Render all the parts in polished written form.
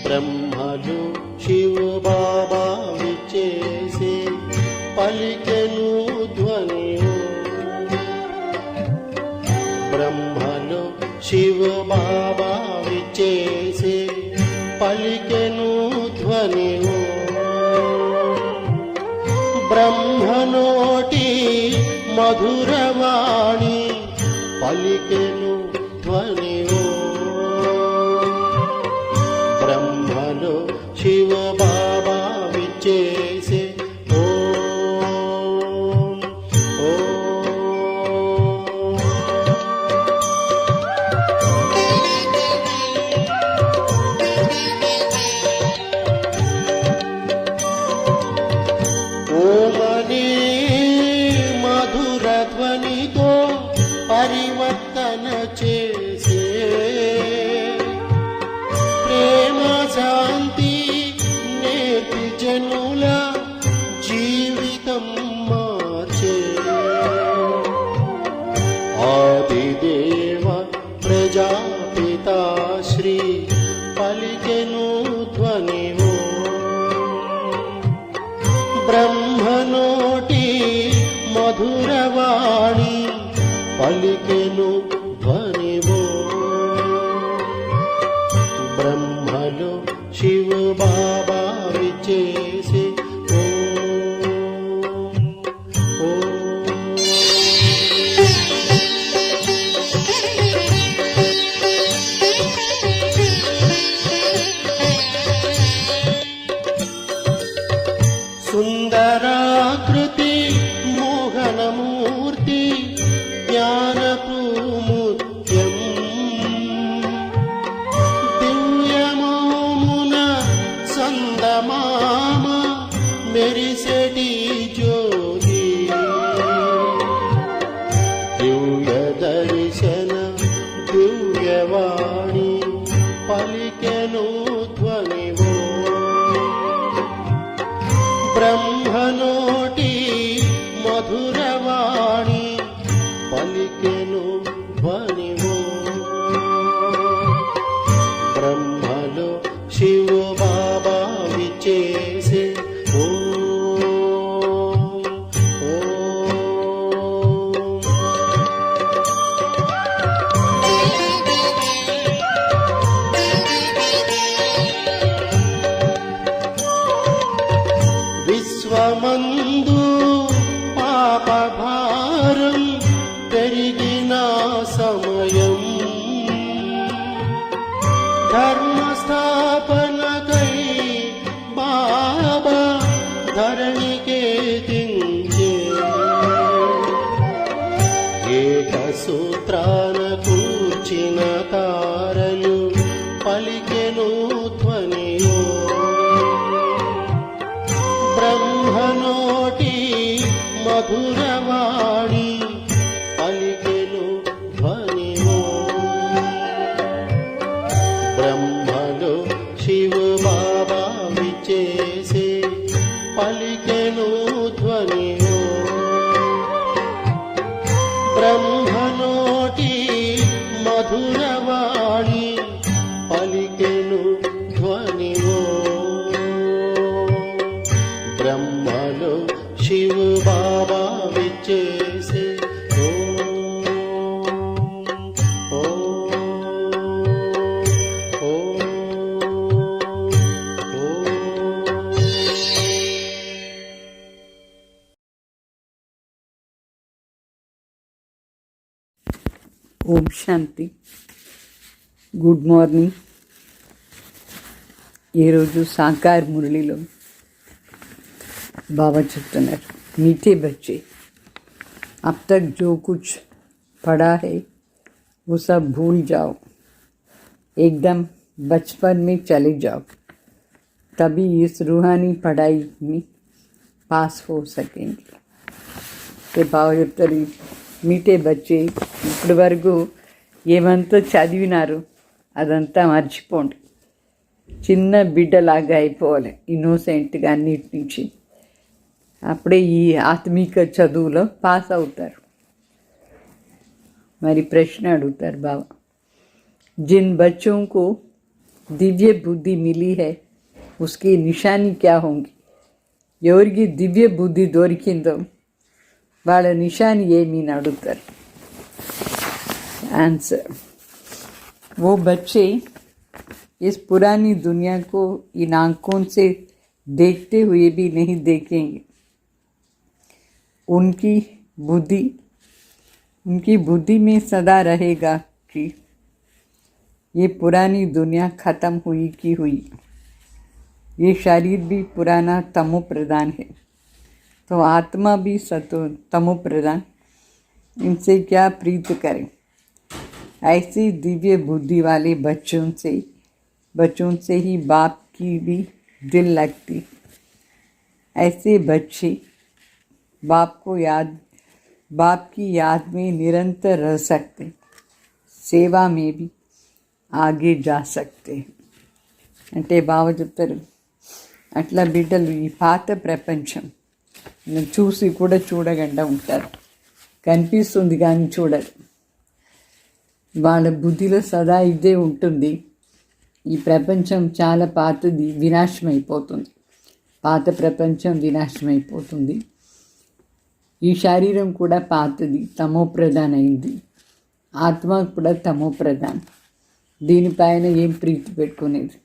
బ్రహ్మలు శివబాబా విచ్చేసి పలికెను ధ్వని. బ్రహ్మలు శివబాబా విచ్చేసి పలికెను ధ్వని. బ్రహ్మనోటి మధురవాణి పలికెను ధ్వని. బ్రహ్మలో శివ బాబా విచ్చేసే ఓం ఓమని మధుర ధ్వనితో పరివర్తన చేసే ప్రేమ శాంతి నేతి జనుల జీవితం మార్చే ఆదిదేవ ప్రజాపితా శ్రీ పలికెను ధ్వని. బ్రహ్మనోటి మధురవాణి పలికెను ధ్వని. బ్రహ్మలో శివ బాబా విచ్చేసి సుందరాకృతి మోహనమూర్తి జ్ఞానపు ముత్యం దివ్యమోమున సందమామ మెరిసెటి జ్యోతి దివ్య దర్శన దివ్యవాణి పలికెను ధ్వని. బ్రహ్మనోటి మధురవాణి పలికెను ధ్వని. బ్రహ్మలో శివ బాబా విచ్చేసే విశ్వమందు పాపభారం పెరిగిన సమయం ధర్మస్థాపనకై బాబా ధరణికే దించే ఏకసూత్రాన కూర్చిన తారలు పలికెను ధ్వని. బ్రహ్మనోటి మధురవాణి పలికెను ధ్వని. బ్రహ్మలో శివ బాబా విచ్చేసే పలికెను ధ్వని. బ్రహ్మనోటి మధురవాణి పలికెను ధ్వని. బ్రహ్మలో శివ బాబా విచ్చేసే ఓం శాంతి. Good morning. ఈరోజు సాకార్ మురళిలో बाबा चुप्तनर मीठे बच्चे, अब तक जो कुछ पढ़ा है वो सब भूल जाओ, एकदम बचपन में चले जाओ, तभी इस रूहानी पढ़ाई में पास हो सकेंगे. तो बाबा చెప్తారు, మీటే బచ్చే ఇప్పటి వరకు ఏమంతా చదివినారు అదంతా మర్చిపోండి, చిన్న బిడ్డలాగా అయిపోవాలి, ఇన్నోసెంట్గా అన్నిటి నుంచి. అప్పుడే ఈ ఆత్మిక చదువులో పాస్ అవుతారు. మరి ప్రశ్న అడుగుతారు బాబా, जिन बच्चों को दिव्य बुद्धि मिली है उसकी निशानी क्या होंगी? ఎవరికి దివ్య బుద్ధి దొరికిందో వాళ్ళ నిశాని ఏమీ అడుగుతారు. आंसर, वो बच्चे इस पुरानी दुनिया को इन आँखों से देखते हुए भी नहीं देखेंगे. उनकी बुद्धि में सदा रहेगा कि ये पुरानी दुनिया ख़त्म हुई की हुई, ये शरीर भी पुराना तमो प्रधान है, तो आत्मा भी सतो तमो प्रधान, इनसे क्या प्रीत करें. ऐसी दिव्य बुद्धि वाले बच्चों से ही बाप की भी दिल लगती. ऐसे बच्चे बाप की याद में निरंतर रह सकते, सेवा में भी ఆగే जा सकते. అంటే బావ చెప్తారు, అట్లా బిడ్డలు ఈ పాత ప్రపంచం చూసి కూడా చూడకుండా ఉంటారు, కనిపిస్తుంది కానీ చూడరు. వాళ్ళ బుద్ధిలో సదా ఇదే ఉంటుంది, ఈ ప్రపంచం చాలా పాతది, వినాశమైపోతుంది, పాత ప్రపంచం వినాశమైపోతుంది, ఈ శరీరం కూడా పాతది, తమో ప్రధాన్ అయింది, ఆత్మ కూడా తమో ప్రధాన్, దీనిపైన ఏం ప్రీతి పెట్టుకునేది.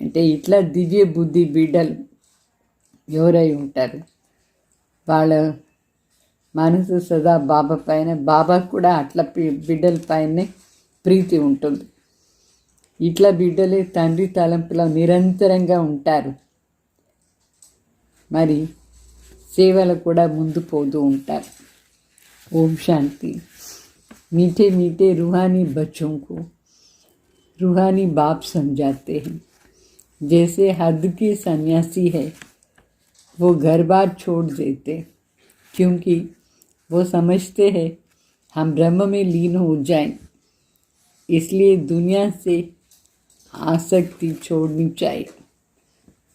అంటే ఇట్లా దివ్య బుద్ధి బిడ్డలు ఎవరై ఉంటారు, వాళ్ళ మనసు సదా బాబా పైన, బాబా కూడా అట్లా బిడ్డల పైనే ప్రీతి ఉంటుంది. ఇట్లా బిడ్డలే తండ్రి తలంపులో నిరంతరంగా ఉంటారు, మరి సేవలు కూడా ముందు పోతూ ఉంటారు. ఓం శాంతి. मीठे मीठे रूहानी बच्चों को रूहानी बाप समझाते हैं. जैसे हद के सन्यासी है वो घर बार छोड़ देते, क्योंकि वो समझते हैं हम ब्रह्म में लीन हो जाएं, इसलिए दुनिया से आसक्ति छोड़नी चाहिए.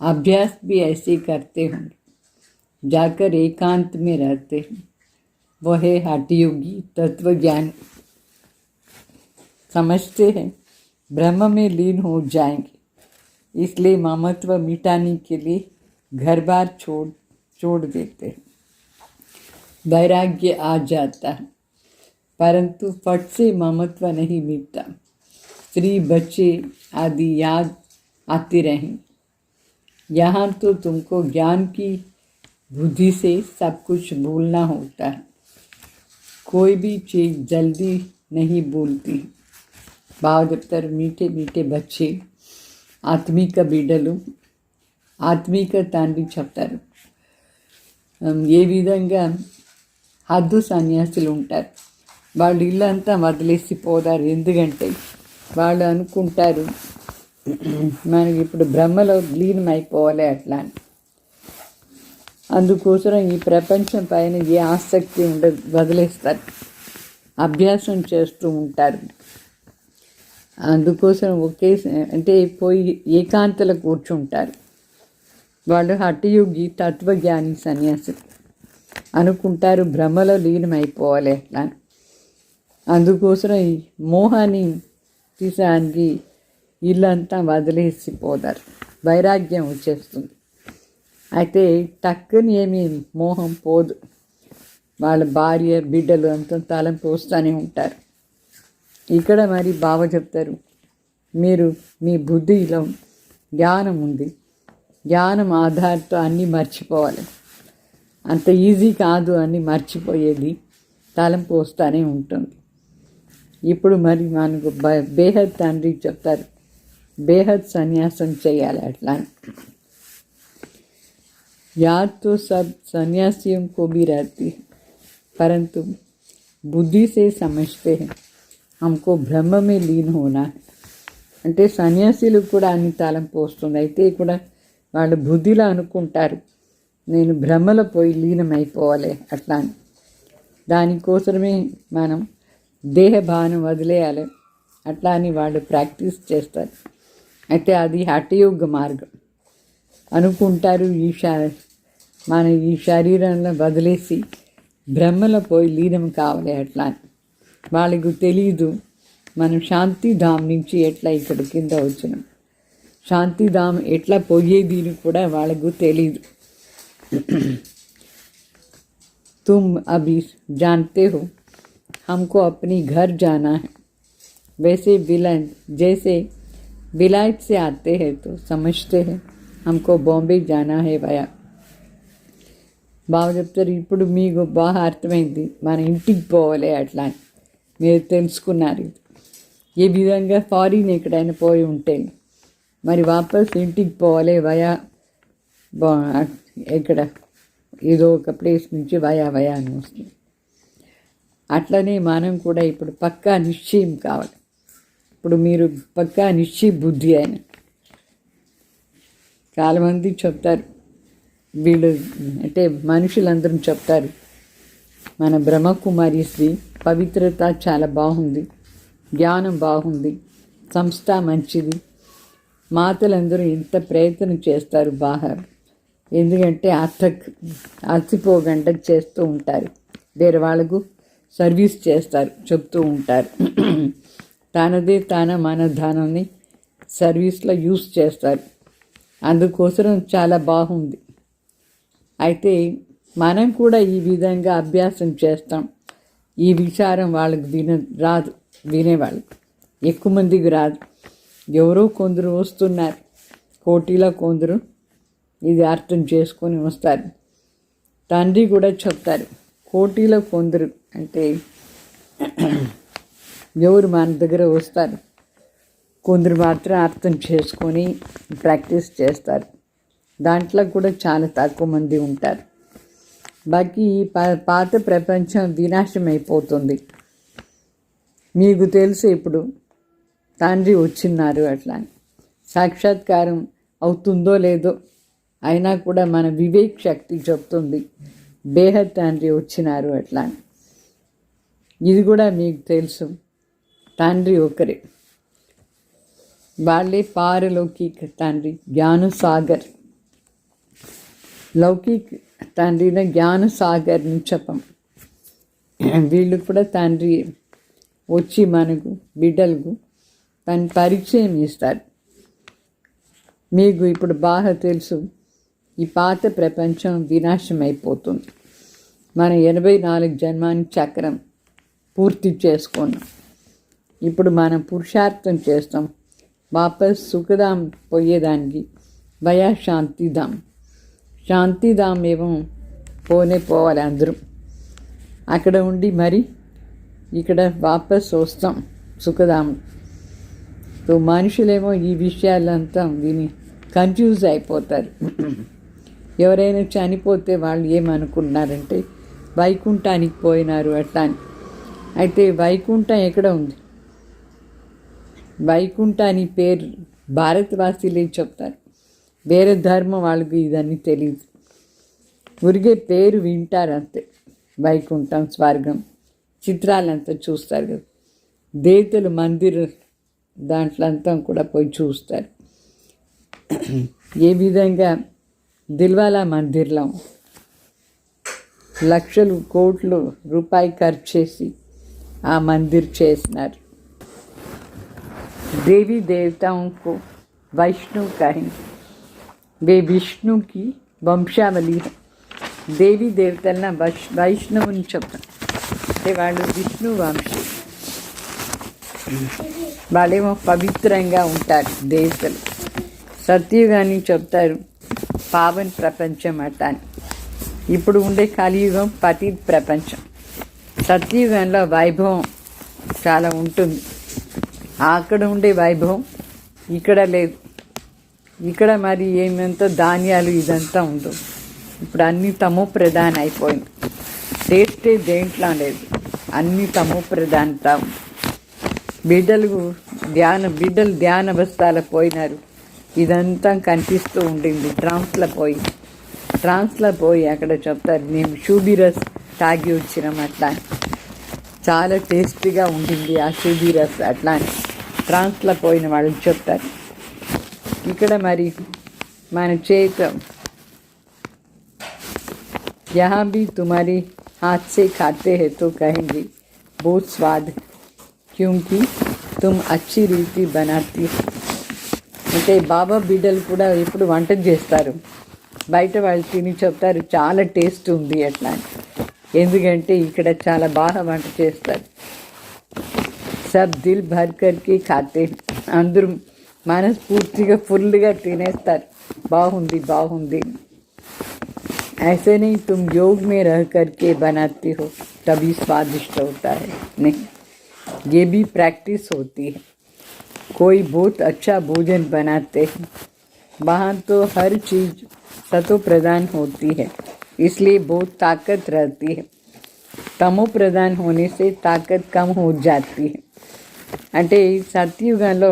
अभ्यास भी ऐसे करते होंगे, जाकर एकांत में रहते हैं. वो है हठयोगी तत्वज्ञान, समझते हैं ब्रह्म में लीन हो जाएंगे, इसलिए ममत्व मिटाने के लिए घर बार छोड़ देते हैं. वैराग्य आ जाता है, परंतु फट से ममत्व नहीं मिटता. स्त्री बच्चे आदि याद आते रहें. यहाँ तो तुमको ज्ञान की बुद्धि से सब कुछ भूलना होता है. कोई भी चीज़ जल्दी नहीं भूलती. బాగా చెప్తారు, మీటే మీటే బచ్చి ఆత్మిక బిడ్డలు, ఆత్మిక తండ్రి చెప్తారు ఏ విధంగా హద్దు సన్యాసులు ఉంటారు, వాళ్ళు ఇల్లంతా వదిలేసి పోతారు. ఎందుకంటే వాళ్ళు అనుకుంటారు మనకి ఇప్పుడు బ్రహ్మలో లీనమైపోవాలి అట్లా అని. అందుకోసం ఈ ప్రపంచం పైన ఏ ఆసక్తి ఉండదు, వదిలేస్తారు, అభ్యాసం చేస్తూ ఉంటారు. అందుకోసం అంటే పోయి ఏకాంతలో కూర్చుంటారు. వాళ్ళు హఠయోగి తత్వజ్ఞాని సన్యాసులు అనుకుంటారు బ్రహ్మలో లీనమైపోవాలి అట్లా. అందుకోసం ఈ మోహాన్ని తీసానికి ఇల్లంతా వదిలేసిపోతారు, వైరాగ్యం వచ్చేస్తుంది. అయితే టక్కుని ఏమీ మోహం పోదు, వాళ్ళ భార్య బిడ్డలు అంతా తలం పోస్తూనే ఉంటారు. ఇక్కడ మరి బాబా చెప్తారు, మీరు మీ బుద్ధిలో జ్ఞానం ఉంది, జ్ఞానం ఆధారంతో అన్నీ మర్చిపోవాలి. అంత ఈజీ కాదు అన్నీ మర్చిపోయేది, తలం పోస్తూనే ఉంటుంది. ఇప్పుడు మరి మనకు బేహద్ తండ్రి చెప్తారు, బేహద్ సన్యాసం చేయాలి అట్లా. याद तो सब सन्यासियों को भी रहती है, परंतु बुद्धि से समझते हैं हमको ब्रह्म में लीन होना है. అంటే సన్యాసులకు కూడా అన్ని తాళం పోస్తుంది. అయితే కూడా వాళ్ళు బుద్ధిలో అనుకుంటారు నేను బ్రహ్మలో పోయి లీనమైపోవాలి అట్లా అని. దానికోసమే మనం దేహభానం వదిలేయాలి అట్లా అని వాళ్ళు ప్రాక్టీస్ చేస్తారు. అయితే అది హఠయోగ మార్గం. అనుకుంటారు మన ఈ శరీరంలో వదిలేసి బ్రహ్మలో పోయి లీనం కావాలి అట్లా అని. వాళ్ళకు తెలియదు మనం శాంతిధామ్ నుంచి ఎట్లా ఇక్కడ కింద వచ్చినాం, శాంతిధామ్ ఎట్లా పోయేది కూడా వాళ్ళకు తెలీదు. तुम अभी जानते हो हमको अपनी घर जाना है, वैसे जैसे विलायत से आते हैं तो समझते हैं हमको बॉम्बे जाना है भैया. బాగా చెప్తారు. ఇప్పుడు మీకు బాగా అర్థమైంది మన ఇంటికి పోవాలి అట్లా అని మీరు తెలుసుకున్నారు. ఇది ఏ విధంగా ఫారిన్ ఎక్కడైనా పోయి ఉంటే మరి వాపస్ ఇంటికి పోవాలి వయా ఎక్కడ ఏదో ఒక ప్లేస్ నుంచి వయా అని వస్తుంది. అట్లనే మనం కూడా ఇప్పుడు పక్కా నిశ్చయం కావాలి. ఇప్పుడు మీరు పక్కా నిశ్చయ బుద్ధి అయిన చాలామంది చెప్తారు, వీళ్ళు అంటే మనుషులందరూ చెప్తారు మన బ్రహ్మకుమారిశ్రీ పవిత్రత చాలా బాగుంది, జ్ఞానం బాగుంది, సంస్థ మంచిది, మాతలందరూ ఇంత ప్రయత్నం చేస్తారు బాగా, ఎందుకంటే అలసిపోగంట చేస్తూ ఉంటారు, వేరే వాళ్ళకు సర్వీస్ చేస్తారు, చెప్తూ ఉంటారు, మన ధనాన్ని సర్వీస్లో యూస్ చేస్తారు, అందుకోసం చాలా బాగుంది. అయితే మనం కూడా ఈ విధంగా అభ్యాసం చేస్తాం. ఈ విచారం వాళ్ళకి రాదు, వినేవాళ్ళకి ఎక్కువ మందికి రాదు. ఎవరో కొందరు వస్తున్నారు, కోటిలో కొందరు ఇది అర్థం చేసుకొని వస్తారు. తండ్రి కూడా చెప్తారు, కోటిలో కొందరు అంటే ఎవరు మన దగ్గర వస్తారు, కొందరు మాత్రం అర్థం చేసుకొని ప్రాక్టీస్ చేస్తారు. దాంట్లో కూడా చాలా తక్కువ మంది ఉంటారు. బాకీ పాత ప్రపంచం వినాశం అయిపోతుంది. మీకు తెలుసు ఇప్పుడు తండ్రి వచ్చిన్నారు అట్లా అని. సాక్షాత్కారం అవుతుందో లేదో అయినా కూడా మన వివేక్ శక్తి చెప్తుంది బేహద్ తండ్రి వచ్చినారు అట్లా అని. ఇది కూడా మీకు తెలుసు, తండ్రి ఒకరే, వాళ్ళే పారలౌకిక తండ్రి జ్ఞానసాగర్. లౌకిక తండ్రిని జ్ఞానసాగర్ని చెప్పం. వీళ్ళు కూడా తండ్రి వచ్చి మనకు బిడ్డలకు తన పరిచయం ఇస్తారు. మీకు ఇప్పుడు బాగా తెలుసు ఈ పాత ప్రపంచం వినాశం అయిపోతుంది. మన 84 జన్మాని చక్రం పూర్తి చేసుకున్నాం. ఇప్పుడు మనం పురుషార్థం చేస్తాం వాపస్ సుఖధాం పోయేదానికి, వయా శాంతిధాం. శాంతిధాం ఏమో పోవాలి అందరం. అక్కడ ఉండి మరి ఇక్కడ వాపస్ వస్తాం సుఖధాం. సో మనుషులేమో ఈ విషయాలంతా విని కన్ఫ్యూజ్ అయిపోతారు. ఎవరైనా చనిపోతే వాళ్ళు ఏమనుకున్నారంటే వైకుంఠానికి పోయినారు అట్లా అని. అయితే వైకుంఠం ఎక్కడ ఉంది? వైకుంఠాని పేరు భారతవాసీలే చెప్తారు, వేరే ధర్మం వాళ్ళకి ఇదన్నీ తెలియదు. ఉరిగే పేరు వింటారు అంతే. వైకుంఠం, స్వర్గం చిత్రాలంతా చూస్తారు కదా, దేవతలు మందిర్ దాంట్లో అంతా కూడా పోయి చూస్తారు. ఏ విధంగా దిల్వాలా మందిర్లో లక్షలు కోట్లు రూపాయి ఖర్చు చేసి ఆ మందిర్ చేసినారు. देवी देवताओं को वैष्णव कहेंगे, वे विष्णु की वंशावली है. దేవి దేవతలన వైష్ణవుని చెప్తారు అంటే వాళ్ళు విష్ణు వంశీ, వాళ్ళేమో పవిత్రంగా ఉంటారు దేవతలు. సత్యుగాన్ని చెప్తారు పావన్ ప్రపంచం అట్ట అని. ఇప్పుడు ఉండే కలియుగం పతిత్ ప్రపంచం. సత్యుగంలో వైభవం చాలా ఉంటుంది, అక్కడ ఉండే వైభవం ఇక్కడ లేదు. ఇక్కడ మరి ఏమంతా ధాన్యాలు ఇదంతా ఉండవు. ఇప్పుడు అన్నీ తమో ప్రధాన అయిపోయింది. టేస్టే దేంట్లో లేదు, అన్నీ తమో ప్రధానత. బిడ్డలు ధ్యాన అవస్థల పోయినారు. ఇదంతా కనిపిస్తూ ఉండింది. ట్రాన్స్లో పోయి అక్కడ చెప్తారు మేము షూబిరస్ తాగి వచ్చినాం అట్లా. చాలా టేస్టీగా ఉండింది ఆ షూబిరస్ అట్లా అని ట్రాన్స్లో పోయిన వాళ్ళు చెప్తారు. ఇక్కడ మరి మన చేత यहाँ भी तुम्हारे हाथ से खाते हैं तो कहेंगे बहुत स्वाद है, क्योंकि तुम अच्छी रीति बनाती हो. అంటే బాబా బిడ్డలు కూడా ఎప్పుడు వంట చేస్తారు, బయట వాళ్ళు తిని చెప్తారు చాలా టేస్ట్ ఉంది అట్లా అని. ఎందుకంటే ఇక్కడ చాలా బాగా వంట చేస్తారు. సబ్ దిల్ భర్ కర్కే ఖాతే, అందరూ మనస్ఫూర్తిగా ఫుల్గా తినేస్తారు, బాగుంది బాగుంది. ऐसे नहीं तुम योग में रह करके बनाते हो तभी स्वादिष्ट होता है, नहीं, ये भी प्रैक्टिस होती है. कोई बहुत अच्छा भोजन बनाते हैं, वहाँ तो हर चीज़ सतो प्रधान होती है, इसलिए बहुत ताकत रहती है. तमो प्रधान होने से ताकत कम हो जाती है. అంటే ఈ సత్యుగంలో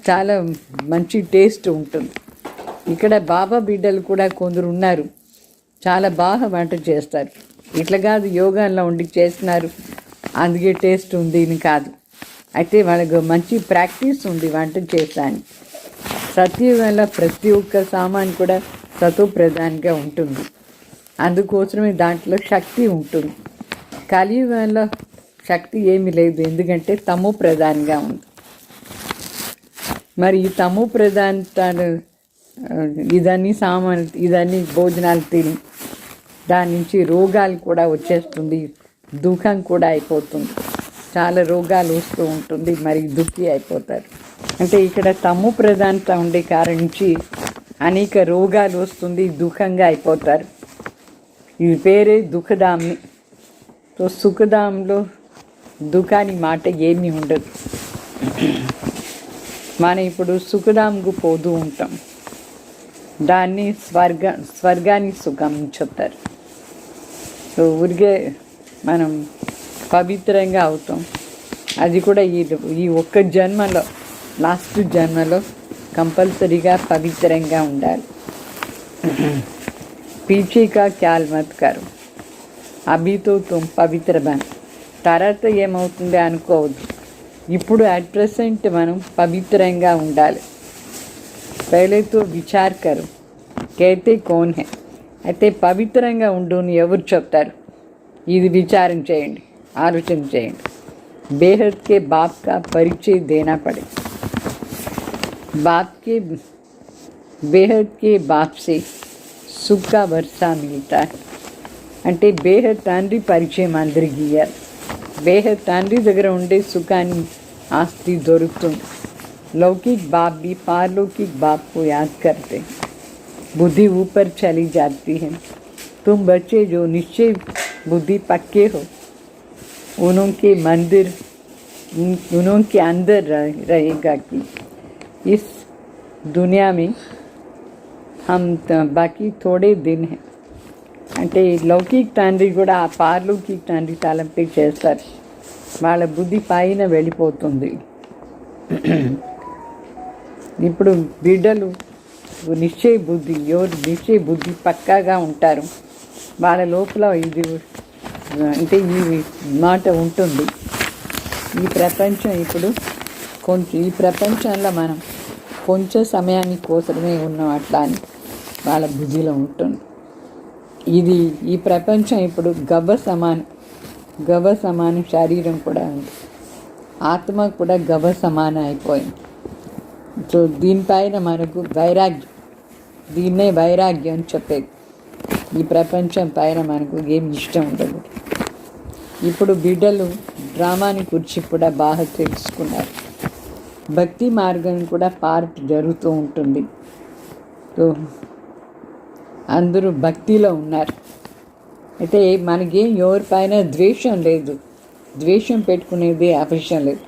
చాలా మంచి టేస్ట్ ఉంటుంది. ఇక్కడ బాబా బిడ్డలు కూడా కొందరు ఉన్నారు, చాలా బాగా వంట చేస్తారు. ఇట్లా కాదు యోగాల్లో ఉండి చేస్తున్నారు అందుకే టేస్ట్ ఉంది అని కాదు. అయితే వాళ్ళకు మంచి ప్రాక్టీస్ ఉంది వంట చేస్తాను. సత్యయుగంలో ప్రతి ఒక్క సామాన్ కూడా సతో ప్రధానంగా ఉంటుంది, అందుకోసమే దాంట్లో శక్తి ఉంటుంది. కలియుగంలో శక్తి ఏమీ లేదు, ఎందుకంటే తమో ప్రధానంగా ఉంది. మరి ఈ తమో ప్రధానతను ఇదన్నీ భోజనాలు తిని దాని నుంచి రోగాలు కూడా వచ్చేస్తుంది, దుఃఖం కూడా అయిపోతుంది, చాలా రోగాలు వస్తూ ఉంటుంది, మరి దుఃఖి అయిపోతారు. అంటే ఇక్కడ తమో ప్రధానత ఉండే కారణం నుంచి అనేక రోగాలు వస్తుంది, దుఃఖంగా అయిపోతారు. ఇది పేరే దుఃఖధామ్ని. సో సుఖధాంలో దుఃఖాని మాట ఏమీ ఉండదు. మనం ఇప్పుడు సుఖధాంకు పోతూ ఉంటాం, దాన్ని స్వర్గానికి సుఖం చెప్తారు. సో ఊరికే మనం పవిత్రంగా అవుతాం. అది కూడా ఈ ఒక్క జన్మలో, లాస్ట్ జన్మలో కంపల్సరీగా పవిత్రంగా ఉండాలి. పీछे का ख्याल मत करो, అభి తో తుమ్ పవిత్ర బన్. తర్వాత ఏమవుతుంది అనుకోవద్దు, ఇప్పుడు అట్ ప్రెసెంట్ మనం పవిత్రంగా ఉండాలి. పహలే తో విచార్ కరు कहते कौन है. అయితే పవిత్రంగా ఉండు అని ఎవరు చెప్తారు? ఇది విచారం చేయండి, ఆలోచన చేయండి. బేహద్ కే బాప్ కా పరిచయ దేనా పడే. बाप के बेहद के बाप से सुख का वर्षा मिलता है. అంటే బేహద్ తండ్రి పరిచయం అందరికీ ఇయ్యాలి. బేహద్ తండ్రి దగ్గర ఉండే సుఖాన్ని ఆస్తి దొరుకుతుంది. लौकिक बाप भी पारलौकिक बाप को याद करते, बुद्धि ऊपर चली जाती है. तुम बच्चे जो निश्चय बुद्धि पक्के हो, उनके मंदिर उनके अंदर रहेगा कि इस दुनिया में हम बाकी थोड़े दिन हैं. అంటే లౌకిక్ తండ్రి కూడా ఆ పారలౌకిక్ తండ్రి తలంపై చేస్తారు, వాళ్ళ బుద్ధి పైన వెళ్ళిపోతుంది. ఇప్పుడు బిడ్డలు నిశ్చయ బుద్ధి, ఎవరు నిశ్చయ బుద్ధి పక్కాగా ఉంటారు వాళ్ళ లోపల ఇది అంటే ఈ మాట ఉంటుంది. ఈ ప్రపంచం ఇప్పుడు ఈ ప్రపంచంలో మనం కొంచెం సమయానికి కోసమే ఉన్నాం అట్లా అని వాళ్ళ బుద్ధిలో ఉంటుంది. ఈ ప్రపంచం ఇప్పుడు గవ్వ సమానం శరీరం కూడా ఉంది, ఆత్మ కూడా గవ్వ సమానం అయిపోయింది. సో దీనిపైన మనకు వైరాగ్యం, దీన్నే వైరాగ్యం అని చెప్పేది. ఈ ప్రపంచం పైన మనకు ఏం ఇష్టం ఉండదు. ఇప్పుడు బిడ్డలు డ్రామాని గురించి కూడా బాగా తెలుసుకున్నారు. భక్తి మార్గం కూడా పార్ట్ జరుగుతూ ఉంటుంది. సో అందరూ భక్తిలో ఉన్నారు. అయితే మనకేం ఎవరిపైన ద్వేషం లేదు, ద్వేషం పెట్టుకునేది అవసరం లేదు.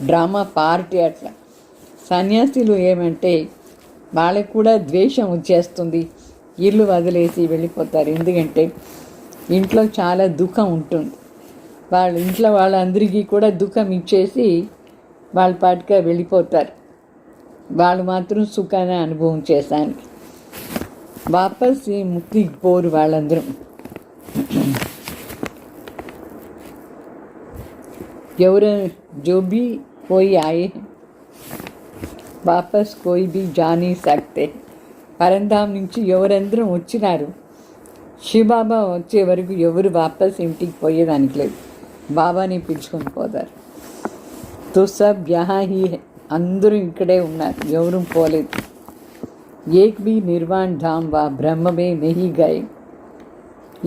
డ్రామా పార్టీ అట్లా. సన్యాసులు ఏమంటే వాళ్ళకు కూడా ద్వేషం వచ్చేస్తుంది, ఇల్లు వదిలేసి వెళ్ళిపోతారు. ఎందుకంటే ఇంట్లో చాలా దుఃఖం ఉంటుంది, ఇంట్లో వాళ్ళందరికీ కూడా దుఃఖం ఇచ్చేసి వాళ్ళ పాటుగా వెళ్ళిపోతారు. వాళ్ళు మాత్రం సుఖాన్ని అనుభవం చేశానికి వాపస్ ఈ ముక్తికి పోరు వాళ్ళందరూ. ఎవరు जो भी कोई आए వాపస్ కోయి బి జా నీ సక్తే. పరంధాం నుంచి ఎవరందరం వచ్చినారు, శివబాబా వచ్చే వరకు ఎవరు వాపస్ ఇంటికి పోయేదానికి లేదు, బాబాని పిలుచుకొని పోతారు. తో సబ్ యహా హీ హై, అందరూ ఇక్కడే ఉన్నారు, ఎవరు పోలేదు. ఏక్ भी निर्वाण धाम व ब्रह्म में नहीं गए,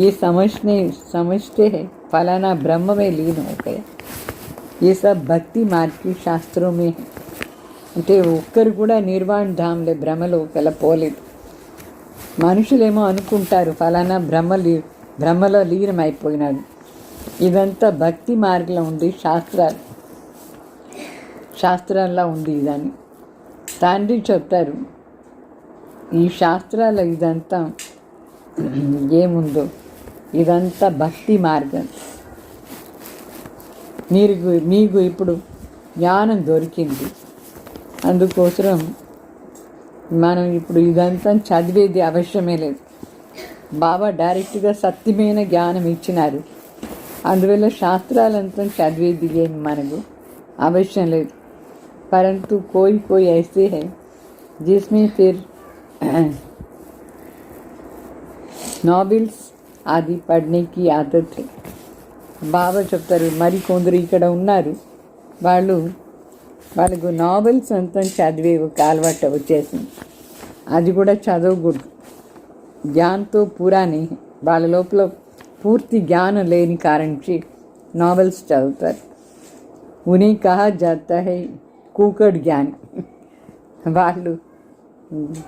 ये समझते हैं फलाना ब्रह्म में लीन हो गए. ये सब भक्ति मार्ग की शास्त्रों में है. అంటే ఒక్కరు కూడా నిర్వాణ ధామ్లే బ్రహ్మలోకెలా పోలేదు. మనుషులేమో అనుకుంటారు ఫలానా బ్రహ్మలో లీనమైపోయినాడు. ఇదంతా భక్తి మార్గంలో ఉంది, శాస్త్రాల్లో ఉంది ఇదని. తండ్రి చెప్తారు ఈ శాస్త్రాల ఇదంతా ఏముందో ఇదంతా భక్తి మార్గం. మీకు ఇప్పుడు జ్ఞానం దొరికింది, అందుకోసం మనం ఇప్పుడు ఇదంతా చదివేది అవసరమే లేదు. బాబా డైరెక్ట్గా సత్యమైన జ్ఞానం ఇచ్చినారు, అందువల్ల శాస్త్రాలంతా చదివేది ఏం మనకు అవసరం లేదు. परंतु कोई ऐसे है जिसमें फिर నావెల్స్ అది పढ़ने की आदत है. బాబా చెప్తారు మరి కొందరు ఇక్కడ ఉన్నారు, వాళ్ళకు నావెల్స్ అంతా చదివే ఒక అలవాటు వచ్చేసింది. అది కూడా చదవకూడదు, జ్ఞానంతో పూరాని వాళ్ళ లోపల పూర్తి జ్ఞానం లేని కారణంచి నావెల్స్ చదువుతారు. ఉని కహా జాతా హై కూకడ్ జ్ఞాని, వాళ్ళు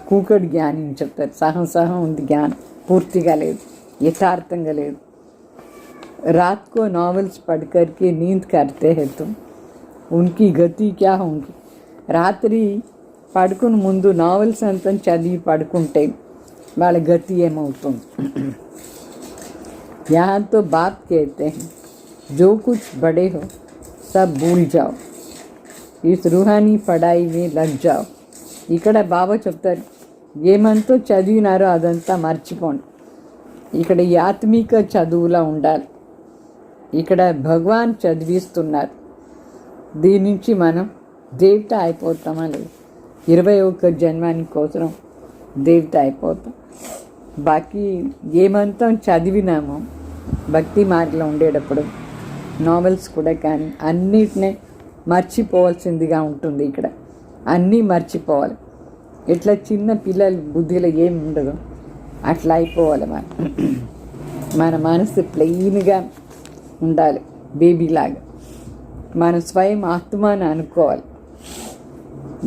కూకడ్ జ్ఞాని అని చెప్తారు. సహం ఉంది, జ్ఞానం పూర్తిగా లేదు, యథార్థంగా లేదు. रात को नॉवेल्स पढ़ करके नींद करते हैं तुम, उनकी गति क्या होंगी. రాత్రి పడుకుని ముందు నావెల్స్ అంతా చదివి పడుకుంటే వాళ్ళ గతి ఏమవుతుంది. यहाँ तो बाप कहते हैं जो कुछ बड़े हो सब भूल जाओ, इस रूहानी पढ़ाई में लग जाओ. ఇక్కడ బాబా చెప్తారు ఏమంతో చదివినారో అదంతా మర్చిపోండి. ఇక్కడ ఈ ఆత్మిక చదువులా ఉండాలి. ఇక్కడ భగవాన్ చదివిస్తున్నారు, దీని నుంచి మనం దేవత అయిపోతామా లేదు. 21 జన్మాని కోసం దేవత అయిపోతాం. బాకీ ఏమంతా చదివినామో భక్తి మార్గంలో ఉండేటప్పుడు నావెల్స్ కూడా కానీ అన్నిటినీ మర్చిపోవాల్సిందిగా ఉంటుంది. ఇక్కడ అన్నీ మర్చిపోవాలి. ఇట్లా చిన్న పిల్లల బుద్ధిలో ఏమి ఉండదు అట్లా అయిపోవాలి. మన మనసు ప్లెయిన్గా ఉండాలి, బేబీలాగా. మనం స్వయం ఆత్మని అనుకోవాలి.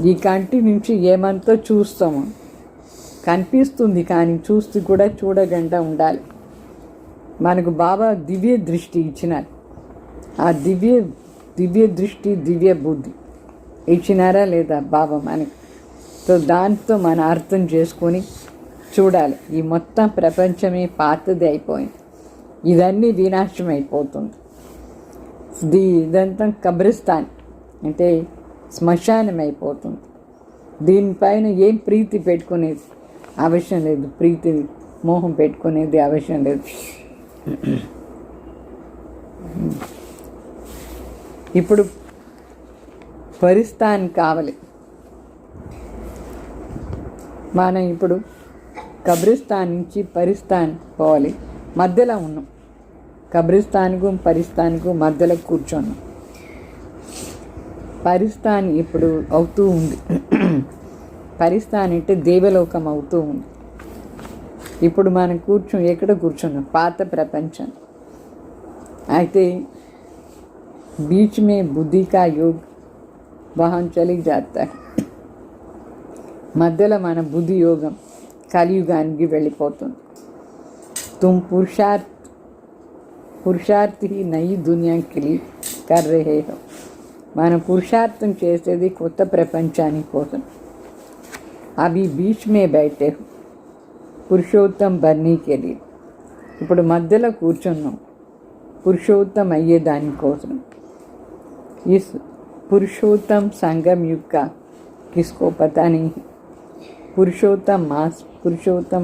ఈ కంటి నుంచి ఏమంతో చూస్తామో కనిపిస్తుంది, కానీ చూస్తూ కూడా చూడకుండా ఉండాలి. మనకు బాబా దివ్య దృష్టి ఇచ్చినారు. ఆ దివ్య దృష్టి, దివ్య బుద్ధి ఇచ్చినారా లేదా బాబా మనకి? సో దాంతో మనం అర్థం చేసుకొని చూడాలి. ఈ మొత్తం ప్రపంచమే పాతది అయిపోయింది, ఇదన్నీ వినాశం అయిపోతుంది. ఇదంతా కబ్రిస్తాన్ అంటే శ్మశానం అయిపోతుంది. దీనిపైన ఏం ప్రీతి పెట్టుకునేది అవసరం లేదు, ప్రీతి మోహం పెట్టుకునేది అవసరం లేదు. ఇప్పుడు పరిస్థాన్ కావాలి. మనం ఇప్పుడు కబ్రిస్తాన్ నుంచి పరిస్థాన్ పోవాలి. మధ్యలో ఉన్నాం, కబ్రిస్తాన్కు పరిస్థాన్కు మధ్యలో కూర్చున్నాం. పరిస్థాన్ ఇప్పుడు అవుతూ ఉంది. పరిస్థాన్ అంటే దేవలోకం అవుతూ ఉంది. ఇప్పుడు మనం ఎక్కడ కూర్చున్నాం? పాత ప్రపంచం. అయితే बीच में बुद्धि का योग वहाँ चली जाता है. మధ్యలో మన బుద్ధి యోగం కలియుగానికి వెళ్ళిపోతుంది. तुम पुरुषार्थ ही नई दुनिया के लिए कर रहे हो. మనం పురుషార్థం చేసేది కొత్త ప్రపంచానికి కోసం. అవి బీచ్ మే బైఠే హో పురుషోత్తం బన్నీ के लिए. ఇప్పుడు మధ్యలో కూర్చున్నాం పురుషోత్తం అయ్యే దానికోసం. इस पुरुषोत्तम संगम युग का किसको पता नहीं. पुरुषोत्तम मास, पुरुषोत्तम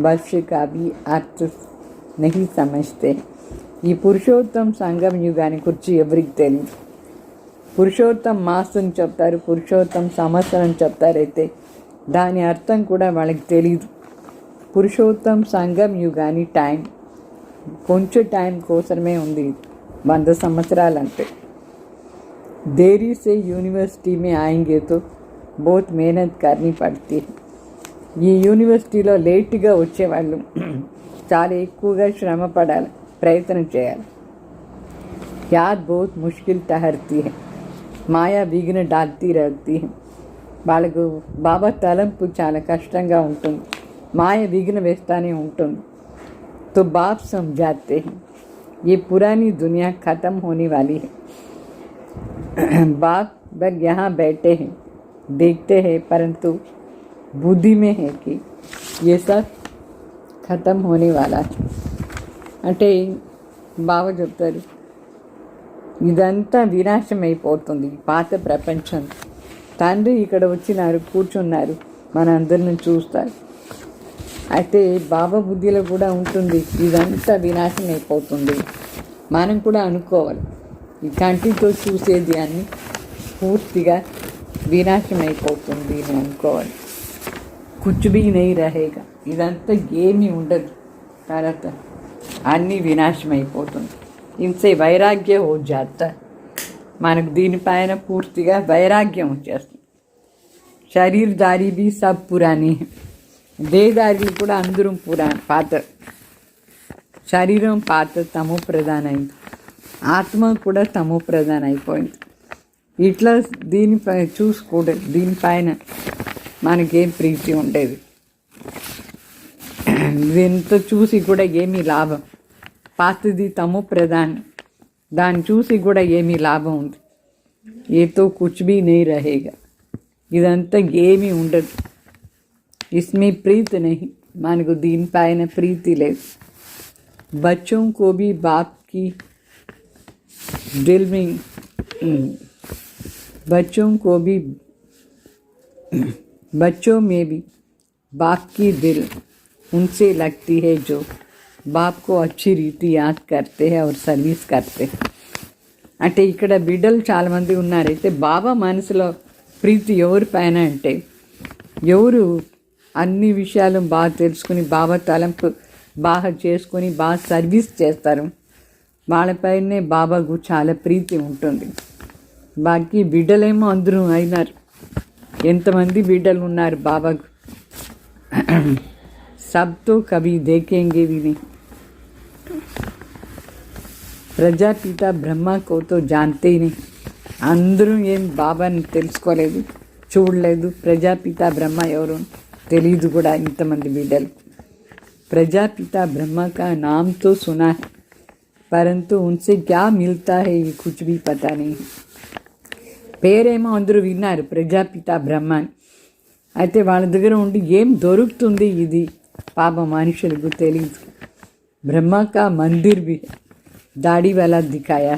वर्ष का भी अर्थ नहीं समझते. ఈ పురుషోత్తం సంగం యుగాన్ని గురించి ఎవరికి తెలియదు. పురుషోత్తం మాసం చెప్తారు, పురుషోత్తం సంవత్సరం చెప్తారైతే దాని అర్థం కూడా వాళ్ళకి తెలియదు. పురుషోత్తం సంఘం యుగాని టైం కొంచెం టైం కోసమే ఉంది, 100 సంవత్సరాలు అంటే. देरी से यूनिवर्सिटी में आएंगे तो बहुत मेहनत करनी पड़ती है. ఈ యూనివర్సిటీలో లేట్గా వచ్చేవాళ్ళు చాలా ఎక్కువగా శ్రమ పడాలి, ప్రయత్నం చేయాలి. याद बहुत मुश्किल ठहरती है, మాయా విఘ్న डालती रहती है. వాళ్ళకు బాబా తలంపు చాలా కష్టంగా ఉంటుంది, మాయ విఘ్న వేస్తానే ఉంటుంది. तो बाप समझाते हैं ये पुरानी दुनिया ख़त्म होने वाली है. बाप बस यहाँ बैठे हैं, देखते हैं, परंतु बुद्धि में है कि ये सब ख़त्म होने वाला है. అంటే బాబా చెప్తారు ఇదంతా వినాశమైపోతుంది, పాత ప్రపంచం. తండ్రి ఇక్కడ వచ్చినారు, కూర్చున్నారు, మన అందరిని చూస్తారు. అయితే బాబా బుద్ధిలో కూడా ఉంటుంది ఇదంతా వినాశం అయిపోతుంది. మనం కూడా అనుకోవాలి ఈ కంటితో చూసేది అన్ని పూర్తిగా వినాశం అయిపోతుంది అని అనుకోవాలి. కుచ్ భీ నహీ రహేగా, ఇదంతా ఏమీ ఉండదు, తర్వాత అన్నీ వినాశం అయిపోతుంది. ఇన్సే వైరాగ్య హో జాతా, మనకు దీనిపైన పూర్తిగా వైరాగ్యం వచ్చేస్తుంది. శరీరదారి బి సబ్ పురాణి, దేహదారులు కూడా అందరూ పాత. శరీరం పాత, తమో ప్రధాన అయింది. ఆత్మ కూడా తమో ప్రధాన అయిపోయింది. ఇట్లా దీనిపై చూసుకోవడం, దీనిపైన మనకేం ప్రీతి ఉండేది. దీంతో చూసి కూడా ఏమీ లాభం, పాతది తమో ప్రధానం, దాన్ని చూసి కూడా ఏమీ లాభం ఉంది. ఏతో కుచ్ భీ నహీ రహేగా, ఇదంతా ఏమీ ఉండదు. ఇస్మే ప్రీతి నహీ, మనకు దీనిపైన ప్రీతి లేదు. బచ్చోं को भी बाप की दिल में बच्चों में भी बाप की दिल उनसे लगती है जो बाप को अच्छी रीति याद करते हैं और सर्विस करते हैं. అంటే ఇక్కడ బిడ్డలు చాలామంది ఉన్నారైతే బాబా మనసులో ప్రీతి ఎవరిపైన అంటే ఎవరు అన్ని విషయాలు బాగా తెలుసుకుని బాబా తలంపు బాగా చేసుకొని బాగా సర్వీస్ చేస్తారు, వాళ్ళపైనే బాబాకు చాలా ప్రీతి ఉంటుంది. బాకీ బిడ్డలేమో అందరూ అయినారు, ఎంతమంది బిడ్డలు ఉన్నారు బాబాకు. సబ్తో కభీ దేఖేంగే भी नहीं. ప్రజాపిత బ్రహ్మ కోతో జాన్తే ही नहीं, అందరూ ఏం బాబాని తెలుసుకోలేదు, చూడలేదు. ప్రజాపిత బ్రహ్మ ఎవరు తెలీదు కూడా ఇంతమంది బిడ్డలు. ప్రజాపిత బ్రహ్మ का नाम तो सुना है, परंतु उनसे क्या मिलता है ये कुछ भी पता नहीं. పేరేమో అందరూ విన్నారు ప్రజాపిత బ్రహ్మ అని, అయితే వాళ్ళ దగ్గర ఉండి ఏం దొరుకుతుంది ఇది పాప మనుషులకు తెలియదు. బ్రహ్మ का मंदिर भी दाढ़ी वाला दिखाया,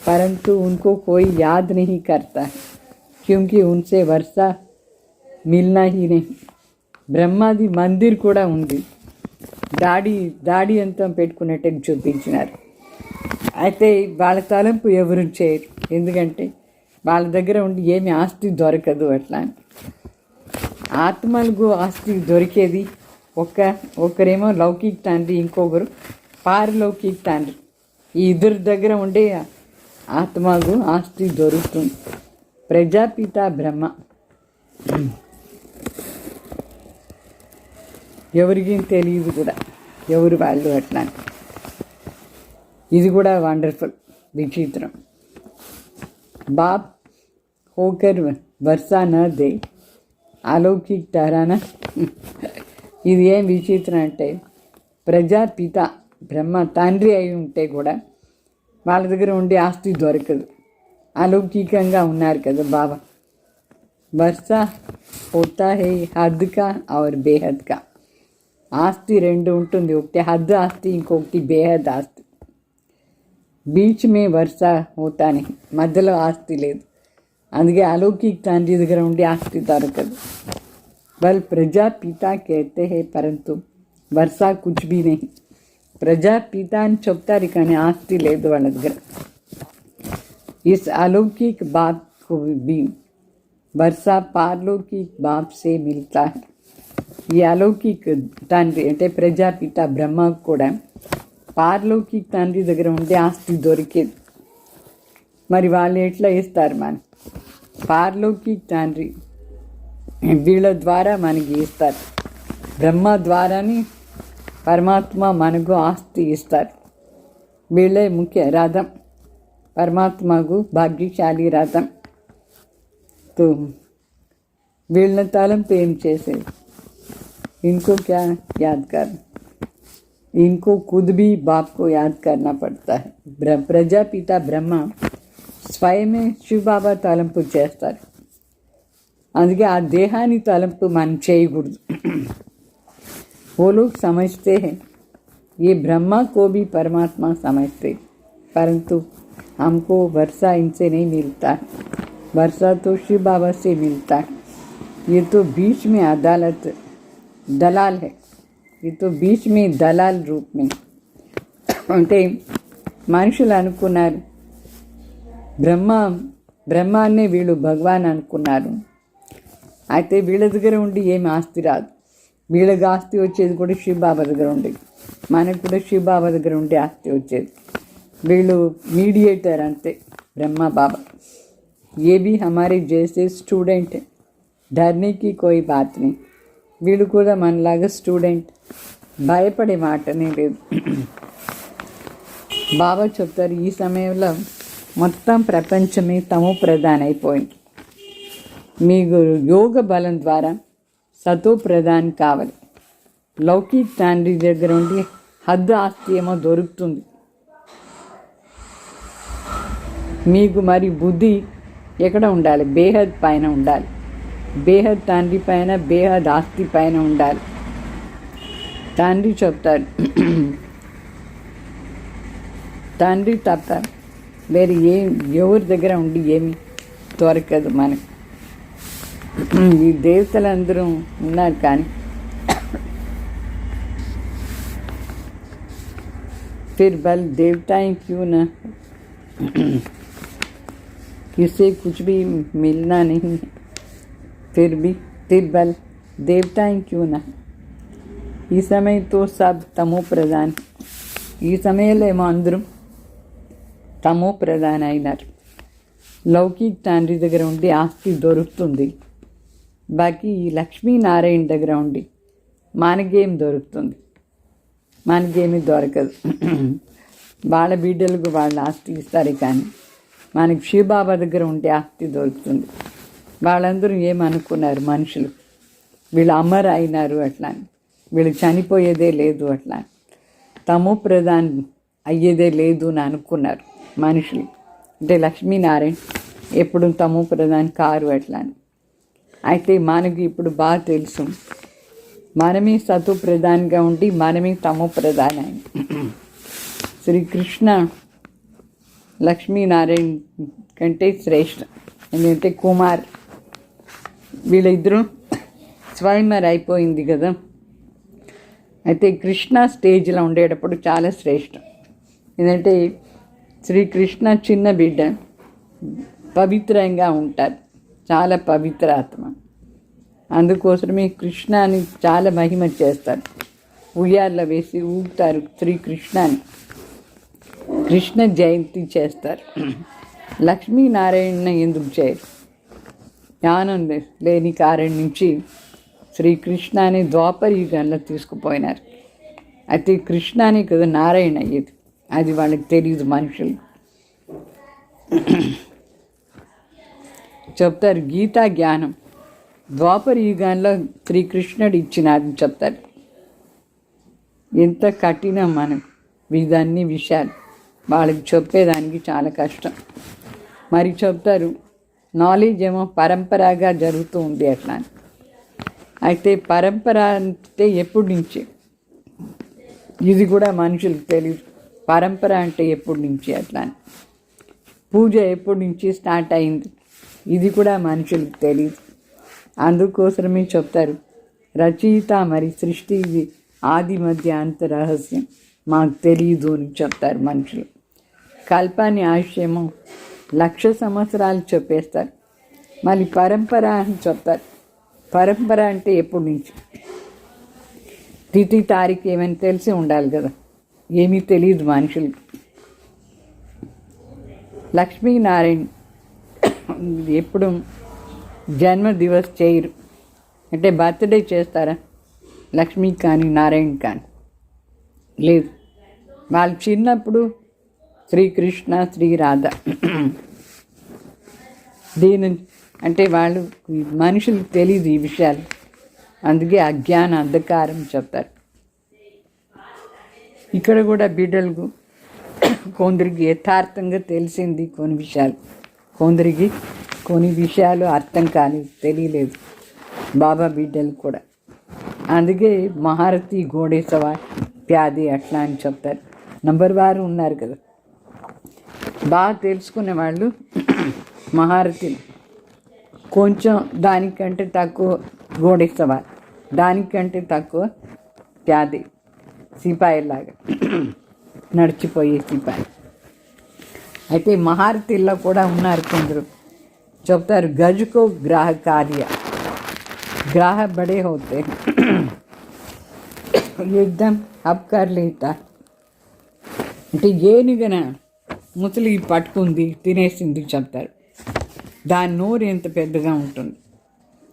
परंतु उनको कोई याद नहीं करता क्योंकि उनसे वर्षा मिलना ही नहीं. బ్రహ్మాది మందిర్ కూడా ఉంది, దాడి అంతా పెట్టుకున్నట్టు చూపించినారు. అయితే వాళ్ళ తలంపు ఎవరు చేయరు, ఎందుకంటే వాళ్ళ దగ్గర ఉండి ఏమి ఆస్తి దొరకదు. అట్లా ఆత్మలకు ఆస్తి దొరికేది ఒకరేమో లౌకిక తండ్రి, ఇంకొకరు పారలౌకిక తండ్రి. ఈ ఇద్దరి దగ్గర ఉండే ఆత్మకు ఆస్తి దొరుకుతుంది. ప్రజాపిత బ్రహ్మ ఎవరికి తెలియదు కూడా ఎవరు వాళ్ళు అట్లా. ఇది కూడా వండర్ఫుల్, విచిత్రం. బాప్ హోకర్ వర్షా న దే అలౌకిక్ టహరానా. ఇది ఏం విచిత్రం అంటే ప్రజాపిత బ్రహ్మ తండ్రి అయి ఉంటే కూడా వాళ్ళ దగ్గర ఉండే ఆస్తి దొరకదు, అలౌకికంగా ఉన్నారు కదా బాబా. వర్షా హోతా హై హద్ కా ఔర్ బేహద్ కా. ఆస్తి రెండు ఉంటుంది, ఒకటి హద్ ఆస్తి, ఇంకొకటి బేహద్ ఆస్తి. బీచ్ మే వర్షా హోతానే, మధ్యలో ఆస్తి లేదు. అందుకే అలౌకిక తండ్రి దగ్గర ఉండి ఆస్తి దొరకదు. వాళ్ళు ప్రజాపిత కేతే హే పరంతు వర్షా కుచ్ భీ నహీ. ప్రజాపిత అని చెప్తారు కానీ ఆస్తి లేదు వాళ్ళ దగ్గర. इस अलौकिक बाप को भी वर्षा पारलौकिक बाप से मिलता है. ఈ అలౌకిక్ తండ్రి అంటే ప్రజాపిత బ్రహ్మకు కూడా పారలౌకిక్ తండ్రి దగ్గర ఉండే ఆస్తి దొరికేది. మరి వాళ్ళు ఎట్లా ఇస్తారు మనకి? పారలౌకిక్ తండ్రి వీళ్ళ ద్వారా మనకి ఇస్తారు. బ్రహ్మ ద్వారానే పరమాత్మ మనకు ఆస్తి ఇస్తారు. వీళ్ళే ముఖ్య రథం, పరమాత్మకు భాగ్యశాలి రథం. तो వీళ్ళ తలంపు ఏం చేసేది? इनको क्या याद करना? इनको खुद भी बाप को याद करना पड़ता है. प्रजापिता ब्रह्मा స్వయమే శివబాబా తలంపు చేస్తారు. అందుకే ఆ దేహాన్ని తలంపు మనం చేయకూడదు. वो लोग समझते हैं, ये ब्रह्मा को भी परमात्मा समझते, परंतु हमको वर्षा इनसे नहीं मिलता है. वर्षा तो शिव बाबा से मिलता है. ये तो बीच में अदालत दलाल है. ये तो बीच में दलाल रूप में. అంటే మనుషులు అనుకున్నారు బ్రహ్మాన్నే వీళ్ళు భగవాన్ అనుకున్నారు. అయితే వీళ్ళ దగ్గర ఉండి ఏమి ఆస్తి రాదు. వీళ్ళకి ఆస్తి వచ్చేది కూడా శివ బాబా దగ్గర ఉండేది. మనకు కూడా శివ బాబా దగ్గర ఉండే ఆస్తి వచ్చేది. వీళ్ళు మీడియేటర్ అంతే, బ్రహ్మ బాబా. ये भी हमारे जैसे स्टूडेंट है, डरने की कोई बात नहीं. వీళ్ళు కూడా మనలాగా స్టూడెంట్, భయపడే మాటనే లేదు. బాబా చెప్తారు, ఈ సమయంలో మొత్తం ప్రపంచమే తమో ప్రధాన అయిపోయింది. మీకు యోగ బలం ద్వారా సతో ప్రధాన్ కావాలి. లౌకిక తండ్రి దగ్గర ఉండి హద్దు ఆస్తి ఏమో దొరుకుతుంది. మీకు మరి బుద్ధి ఎక్కడ ఉండాలి? బేహద్ పైన ఉండాలి. బేహద్ తండ్రి పైన, బేహద్ ఆస్తి పైన ఉండాలి. తండ్రి చెప్తారు, తండ్రి తప్ప వేరే ఎవరి దగ్గర ఉండి ఏమి దొరకదు మనకు. ఈ దేవతలందరూ ఉన్నారు కానీ फिर बल देवताएं क्यों न, किसे कुछ भी मिलना नहीं है, फिर बल देवताएं क्यों न. ఈ సమయంతో సబ్ తమో ప్రధాన్. ఈ సమయంలో ఏమో అందరం తమో ప్రధాన అయినారు. లౌకిక్ తండ్రి దగ్గర ఉండి ఆస్తి దొరుకుతుంది. బాకీ ఈ లక్ష్మీనారాయణ దగ్గర ఉండి మనకేం దొరుకుతుంది? మనకేమీ దొరకదు. వాళ్ళ బిడ్డలకు వాళ్ళ ఆస్తి ఇస్తారు కానీ మనకి శివబాబా దగ్గర ఉంటే ఆస్తి దొరుకుతుంది. వాళ్ళందరూ ఏమనుకున్నారు మనుషులు? వీళ్ళు అమర్ అయినారు అట్లా, వీళ్ళు చనిపోయేదే లేదు అట్లా, తమో ప్రధాన్ అయ్యేదే లేదు అని అనుకున్నారు మనుషులు. అంటే లక్ష్మీనారాయణ ఎప్పుడు తమో ప్రధాన్ కారు అట్లా. అయితే మనకి ఇప్పుడు బాగా తెలుసు, మనమే సతో ప్రధాన్గా ఉండి మనమే తమో ప్రధాన. శ్రీకృష్ణ లక్ష్మీనారాయణ కంటే శ్రేష్ఠ. ఎందుకంటే కుమార్ వీళ్ళిద్దరూ స్వయంవర్ అయిపోయింది కదా. అయితే కృష్ణ స్టేజ్లో ఉండేటప్పుడు చాలా శ్రేష్టం. ఎందుకంటే శ్రీకృష్ణ చిన్న బిడ్డ, పవిత్రంగా ఉంటారు, చాలా పవిత్ర ఆత్మ. అందుకోసమే కృష్ణాని చాలా మహిమ చేస్తారు. ఉయ్యాల్లో వేసి ఊగుతారు శ్రీకృష్ణాని. కృష్ణ జయంతి చేస్తారు. లక్ష్మీనారాయణ ఎందుకు చేయరు? జ్ఞానం లేని కారణం నుంచి శ్రీకృష్ణాని ద్వాపర యుగంలో తీసుకుపోయినారు. అయితే కృష్ణాని కదా నారాయణ అయ్యేది, అది వాళ్ళకి తెలియదు మనుషులు. చెప్తారు గీతా జ్ఞానం ద్వాపర యుగంలో శ్రీకృష్ణుడు ఇచ్చినారని చెప్తారు. ఎంత కఠినం మనకు ఇదన్నీ విషయాలు వాళ్ళకి చెప్పేదానికి చాలా కష్టం. మరి చెప్తారు నాలెడ్జ్ ఏమో పరంపరగా జరుగుతూ ఉంది అట్లా. అయితే పరంపర అంటే ఎప్పటి నుంచి, ఇది కూడా మనుషులకు తెలియదు. పరంపర అంటే ఎప్పటి నుంచి అట్లా, పూజ ఎప్పటి నుంచి స్టార్ట్ అయింది, ఇది కూడా మనుషులకు తెలియదు. అందుకోసమే చెప్తారు రచయిత మరి సృష్టి ఆది మధ్య అంత రహస్యం మాకు తెలియదు అని చెప్తారు మనుషులు. కల్పాని ఆశయము 1,00,000 సంవత్సరాలు చెప్పేస్తారు. మళ్ళీ పరంపర అని చెప్తారు. పరంపర అంటే ఎప్పటి నుంచి, తిథి తారీఖు ఏమైనా తెలిసి ఉండాలి కదా, ఏమీ తెలియదు మనుషులకి. లక్ష్మీనారాయణ ఎప్పుడు జన్మ దివస్ చేయరు, అంటే బర్త్డే చేస్తారా లక్ష్మీ కానీ నారాయణ కానీ లేదు. వాళ్ళు చిన్నప్పుడు శ్రీకృష్ణ శ్రీరాధ దీని అంటే వాళ్ళు మనుషులకు తెలియదు ఈ విషయాలు, అందుకే అజ్ఞాన అంధకారం చెప్తారు. ఇక్కడ కూడా బిడ్డలకు కొందరికి యథార్థంగా తెలిసింది కొన్ని విషయాలు, కొందరికి కొన్ని విషయాలు అర్థం కాలేదు, తెలియలేదు బాబా బిడ్డలు కూడా. అందుకే మహారతి గోడేసవా ప్యాది అట్లా అని చెప్తారు. నంబర్ వారు ఉన్నారు కదా, బాగా తెలుసుకునే వాళ్ళు మహారతిని, కొంచెం దానికంటే తక్కువ గోడేసవా, దానికంటే తక్కువ ప్యాది సిపాయిలాగా నడిచిపోయే సిపాయి. అయితే మహారతిల్లో కూడా ఉన్నారు కొందరు చెప్తారు, గజుకో గ్రాహ కార్య ग्राह बड़े होते हैं एकदम अब कर लेता అంటే ఏనుగన ముసలి పట్టుకుంది తినేసింది చెప్తారు. దాని నోరు ఎంత పెద్దగా ఉంటుంది,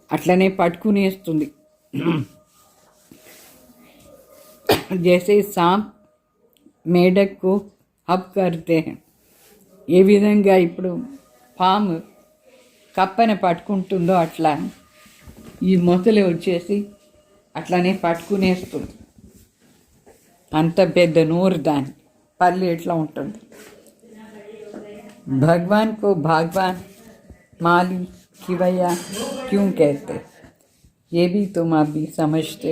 అట్లనే పట్టుకునేస్తుంది. జైసే సాంప్ మేడకు హబ్ కర్తే హై, ఏ విధంగా ఇప్పుడు పాము కప్పని పట్టుకుంటుందో అట్లా ఈ మొసలి వచ్చేసి అట్లానే పట్టుకునేస్తుంది. అంత పెద్ద నోరు, దాని పళ్ళు ఎట్లా ఉంటుంది. భగవాన్ కో భగవాన్ మాలి खिवैया क्यों कहते, ये भी तुम अभी समझते.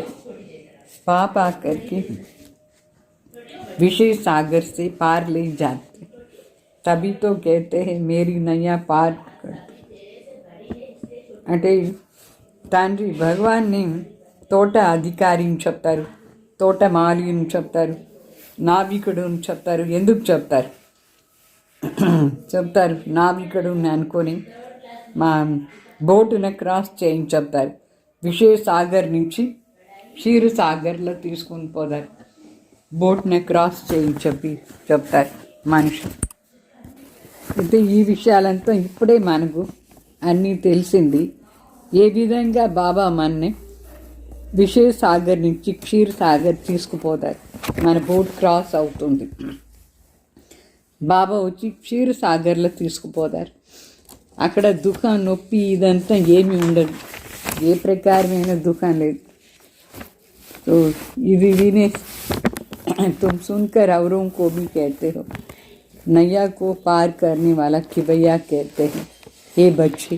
पाप आकर के विषय सागर से पार ले जाते, तभी तो कहते हैं मेरी नैया पार करते. అంటే తండ్రి భగవాన్ని తోట అధికారి అని చెప్తారు, తోట మాలి అని చెప్తారు, నావికుడు అని చెప్తారు. ఎందుకు చెప్తారు నావికుడు అనుకొని మా బోటును క్రాస్ చేయని చెప్తారు. విషయ సాగర్ నుంచి క్షీర సాగర్లో తీసుకుని పోతారు, బోట్ని క్రాస్ చేయని చెప్తారు మనిషి. అయితే ఈ విషయాలంతా ఇప్పుడే మనకు అన్నీ తెలిసింది. ఏ విధంగా బాబా మనని విషయ సాగర్ నుంచి క్షీర సాగర్ తీసుకుపోతారు. మన బోట్ క్రాస్ అవుతుంది, బాబా వచ్చి క్షీర సాగర్లో తీసుకుపోతారు. అక్కడ దుఃఖం నొప్పి ఇదంతా ఏమీ ఉండదు, ఏ ప్రకారమైన దుఃఖం లేదు. సో ఇది వినే तुम सुनकर औरों को भी कहते हो, नैया को पार करने वाला खिवैया कहते हैं, हे बच्चे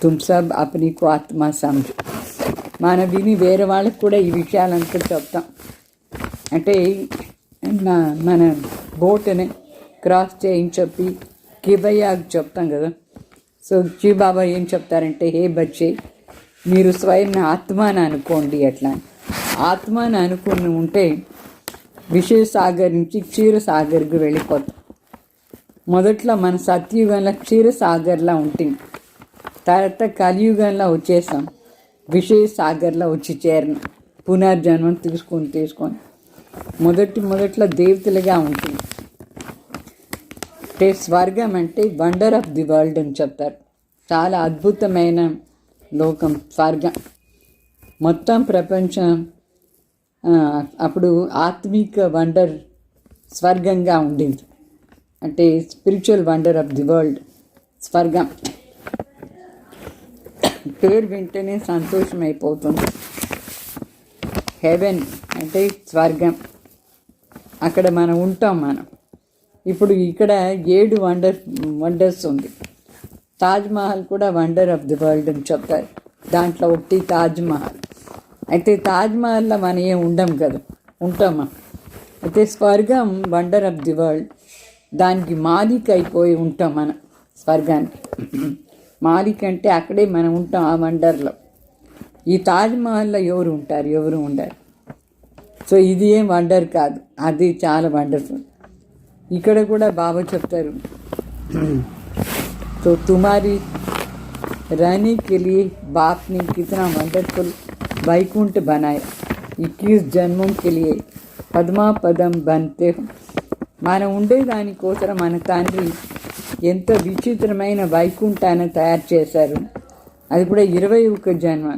तुम सब अपनी को आत्मा समझो. మన విని వేరే వాళ్ళకి కూడా ఈ విషయాలంతా చెప్తాం. అంటే మన బోట్ని క్రాస్ చేయని చెప్పి కివయ్యాకి చెప్తాం కదా. సో బాబా ఏం చెప్తారంటే, హే బచ్చే మీరు స్వయం ఆత్మాని అనుకోండి. ఎట్లా ఆత్మాని అనుకుని ఉంటే విషయ సాగర్ నుంచి క్షీర సాగర్కి వెళ్ళిపోతాం. మొదట్లో మన సత్యుగంలో క్షీర సాగర్లా ఉంటుంది, తర్వాత కలియుగంలో వచ్చేసాం విషయ సాగర్లో వచ్చి చేరిన పునర్జన్మం తీసుకొని మొదట్లో దేవతలుగా ఉంటుంది. అంటే స్వర్గం అంటే వండర్ ఆఫ్ ది వరల్డ్ అని చెప్తారు. చాలా అద్భుతమైన లోకం స్వర్గం. మొత్తం ప్రపంచం అప్పుడు ఆత్మిక వండర్ స్వర్గంగా ఉండింది. అంటే spiritual wonder of the world స్వర్గం. పేరు వింటేనే సంతోషం అయిపోతుంది. హెవెన్ అంటే స్వర్గం, అక్కడ మనం ఉంటాం. ఇప్పుడు ఇక్కడ 7 వండర్స్ ఉంది. తాజ్మహల్ కూడా వండర్ ఆఫ్ ది వరల్డ్ అని చెప్తారు. దాంట్లో ఒకటి తాజ్మహల్. అయితే తాజ్మహల్లో మనం ఏం ఉండం కదా, ఉంటామా. అయితే స్వర్గం వండర్ ఆఫ్ ది వరల్డ్, దానికి మాలిక్ అయిపోయి ఉంటాం మనం స్వర్గానికి. మాలిక్ అంటే అక్కడే మనం ఉంటాం ఆ వండర్లో. ఈ తాజ్మహల్లో ఎవరు ఉంటారు, ఎవరు ఉండరు. సో ఇది ఏం వండర్ కాదు, అది చాలా వండర్ఫుల్. ఇక్కడ కూడా బాబా చెప్తారు, तो तुम्हारी रहने के लिए बाप ने कितना वंडरफुल वैकुंठ बनाया। 21 जन्मों के लिए పద్మా పదం బంతే మనం ఉండేదానికోసం మన తండ్రి ఎంత విచిత్రమైన వైకుంఠాన్ని తయారు చేశారు. అది కూడా 21 జన్మ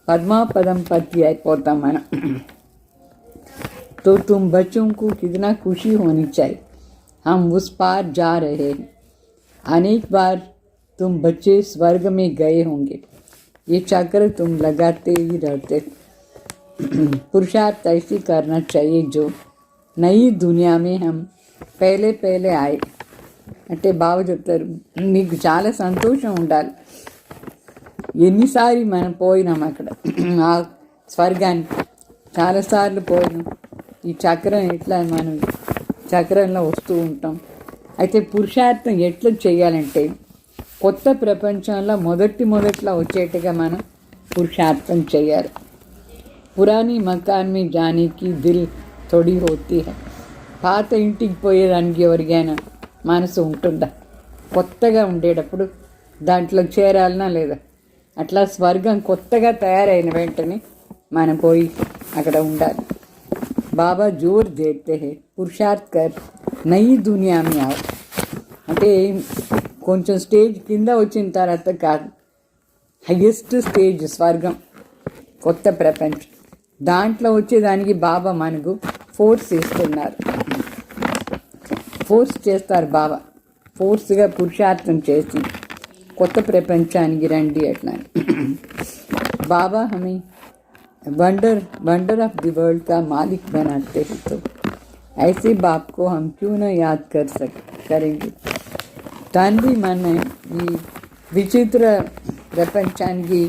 పద్మాపదం పత్తి అయిపోతాం మనం. तो तुम बच्चों को कितना खुशी होनी चाहिए, हम उस पार जा रहे हैं. अनेक बार तुम बच्चे स्वर्ग में गए होंगे. ये चक्र तुम लगाते ही रहते. पुरुषार्थ ऐसी करना चाहिए जो नई दुनिया में हम पहले पहले आए. అంటే బాగా చెప్తారు, మీకు చాలా సంతోషం ఉండాలి. ఎన్నిసార్లు మనం పోయినాం అక్కడ ఆ స్వర్గానికి, చాలాసార్లు పోయినాం. ఈ చక్రం ఎట్లా మనం చక్రంలో వస్తూ ఉంటాం. అయితే పురుషార్థం ఎట్లా చేయాలంటే కొత్త ప్రపంచంలో మొదట్లో వచ్చేట్టుగా మనం పురుషార్థం చేయాలి. పురాణి మకాన్ మీ జానీకి దిల్ తొడి హోతీ హై. పాత ఇంటికి పోయేదానికి ఎవరికైనా మనసు ఉంటుందా? కొత్తగా ఉండేటప్పుడు దాంట్లో చేరాలనా లేదా? అట్లా స్వర్గం కొత్తగా తయారైన వెంటనే మనం పోయి అక్కడ ఉండాలి. బాబా జోర్ దేతే హై పురుషార్థ్ కర్ నయీ దునియా మే ఆవ్. అంటే కొంచెం స్టేజ్ కింద వచ్చిన తర్వాత కాదు, హైయెస్ట్ స్టేజ్ స్వర్గం, కొత్త ప్రపంచం, దాంట్లో వచ్చేదానికి బాబా మనకు ఫోర్స్ ఇస్తున్నారు. ఫోర్స్ చేస్తారు బాబా, ఫోర్స్గా పురుషార్థం చేసి కొత్త ప్రపంచానికి రండి అట్లా. బాబా హమే वंडर ऑफ द वर्ल्ड का मालिक बनाते हैं, तो ऐसे बाप को हम क्यों न याद करेंगे. తండ్రి మన ఈ విచిత్ర ప్రపంచానికి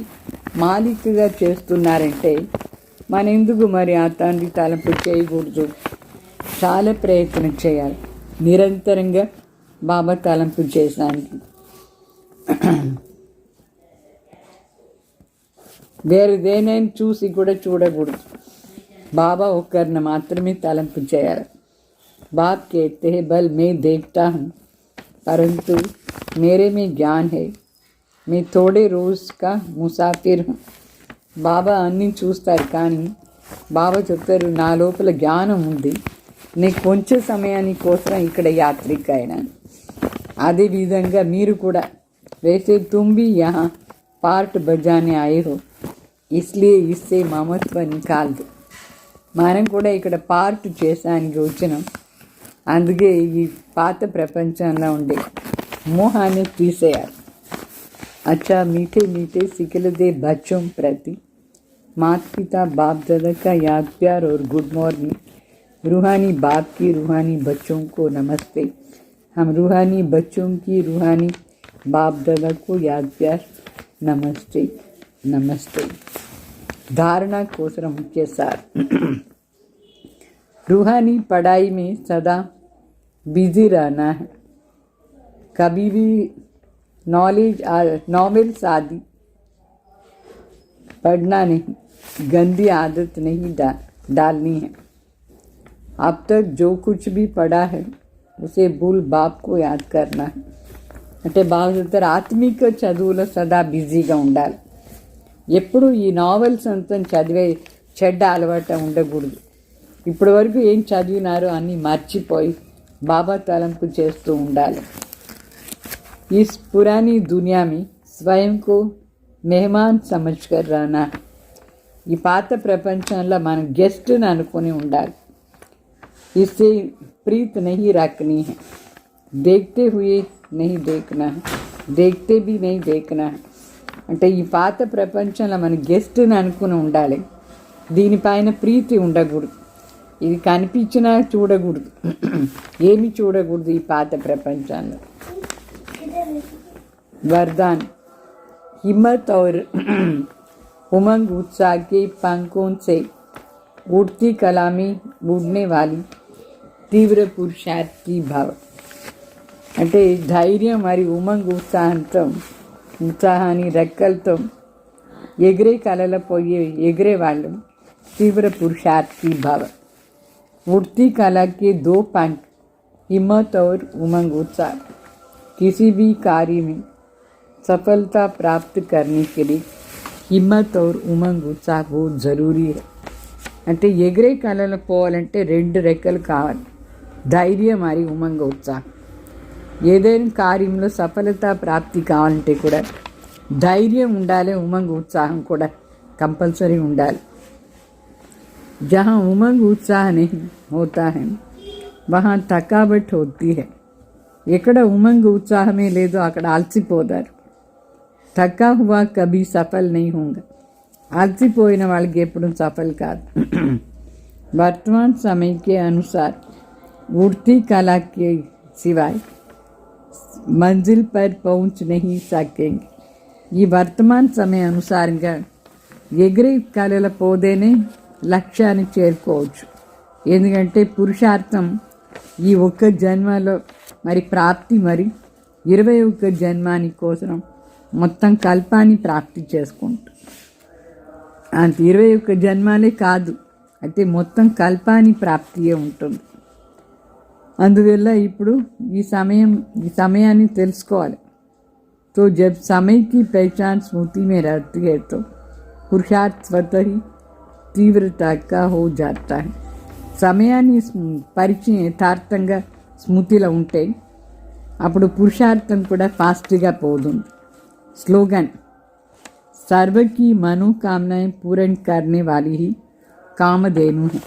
మాలిక్గా చేస్తున్నారంటే మన ఎందుకు మరి ఆ తండ్రి తలంపు చేయకూడదు? చాలా ప్రయత్నం చేయాలి నిరంతరంగా బాబా తలంపు చేసానికి. వేరే దేనైనా చూసి కూడా చూడకూడదు, బాబా ఒక్కరిని మాత్రమే తలంపు చేయాలి. బాప్ कहते हैं बल मैं देखता हूँ परंतु मेरे में ज्ञान है, मैं थोड़े रोज़ का मुसाफिर हूँ. బాబా అన్నీ చూస్తారు కానీ బాబా చెప్తారు నా లోపల జ్ఞానం ఉంది, నేను కొంచెం సమయాని కోసం ఇక్కడ యాత్రిక అయినాను. అదేవిధంగా మీరు కూడా वैसे तुम भी यहाँ पार्ट बजाने आए हो इसलिए इससे మమత్వ निकाल दो. మనం కూడా ఇక్కడ పార్ట్ చేసానికి వచ్చినాం, అందుకే ఈ పాత ప్రపంచంలో ఉండే మోహాన్ని తీసేయాలి. अच्छा मीठे मीठे सिखलदे बच्चों प्रति माता पिता बाप दादा का याद प्यार और गुड मॉर्निंग. रूहानी बाप की रूहानी बच्चों को नमस्ते. हम रूहानी बच्चों की रूहानी बाप दादा को याद प्यार नमस्ते नमस्ते. धारणा कोसर मुख्य सार. रूहानी पढ़ाई में सदा बिजी रहना है. कभी भी नॉवेल्स आदि पढ़ना नहीं, गंदी आदत नहीं डालनी है. अब तक जो कुछ भी पढ़ा है उसे भूल बाप को याद करना है. అంటే బాగా ఆత్మిక చదువులో సదా బిజీగా ఉండాలి. ఎప్పుడు ఈ నావెల్స్ అంతా చదివే చెడ్డ అలవాటు ఉండకూడదు. ఇప్పటి వరకు ఏం చదివినారో అన్నీ మర్చిపోయి బాబా తలంపు చేస్తూ ఉండాలి. इस पुरानी दुनिया में स्वयं को मेहमान समझकर रहना. ఈ పాత ప్రపంచంలో మనం గెస్ట్ని అనుకుని ఉండాలి. इससे प्रीत नहीं रखनी है, देखते हुए नहीं देखना है, देखते भी नहीं देखना है. అంటే ఈ పాత ప్రపంచంలో మనం గెస్ట్ని అనుకుని ఉండాలి, దీనిపైన ప్రీతి ఉండకూడదు. ఇది కనిపించినా చూడకూడదు, ఏమి చూడకూడదు ఈ పాత ప్రపంచంలో. वरदान. हिम्मत और उमंग उत्साह के पंखों से उड़ती कला में उड़ने वाली तीव्र पुरुषार्थ की भाव. అంటే ధైర్యం మరియు ఉమంగ్ ఉత్సాహాన్ని రెక్కలతో ఎగిరే కళల పోయి ఎగిరే వాళ్ళు తీవ్ర పురుషార్థ్ की भाव. उड़ती कला के 2 पंख हिम्मत और उमंग उत्साह किसी भी कार्य में सफलता प्राप्त करने के लिए हिम्मत और उमंग उत्साह बहुत ज़रूरी है. అంటే ఎగిరే కళలో పోవాలంటే 2 రెక్కలు కావాలి, ధైర్యం మరియు ఉమంగ ఉత్సాహం. ఏదైనా కార్యంలో సఫలత ప్రాప్తి కావాలంటే కూడా ధైర్యం ఉండాలి, ఉమంగ ఉత్సాహం కూడా कंपलसरी ఉండాలి. जहाँ उमंग उत्साह नहीं होता है वहाँ थकावट होती है. ఎక్కడ ఉమంగ ఉత్సాహమే లేదో అక్కడ అలసిపోతారు. थका हुआ कभी सफल नहीं होगा. అలసిపోయిన వాళ్ళకి ఎప్పుడు సఫల్ కాదు. वर्तमान समय के अनुसार उड़ती कला के सिवाय मंजिल पर पहुंच नहीं सकेंगे. ఈ వర్తమాన సమయ అనుసారంగా ఎగిరే కళల పోదేనే లక్ష్యాన్ని చేరుకోవచ్చు. ఎందుకంటే పురుషార్థం ఈ ఒక్క జన్మలో మరి ప్రాప్తి, మరి 21 జన్మాని కోసం మొత్తం కల్పాన్ని ప్రాప్తి చేసుకుంటాం. అంత 21 జన్మాలే కాదు, అయితే మొత్తం కల్పాన్ని ప్రాప్తియే ఉంటుంది. అందువల్ల ఇప్పుడు ఈ సమయాన్ని తెలుసుకోవాలి. तो जब समय की पहचान स्मृति में रहती है तो पुरुषार्थ स्वतः ही तीव्रता का हो जाता है. సమయాన్ని పరిచయం యథార్థంగా స్మృతిలో ఉంటే అప్పుడు పురుషార్థం కూడా ఫాస్ట్గా పోతుంది. స్లోగన్ सर्व की मनोकामनाएं पूर्ण करने वाली ही కామధేను है.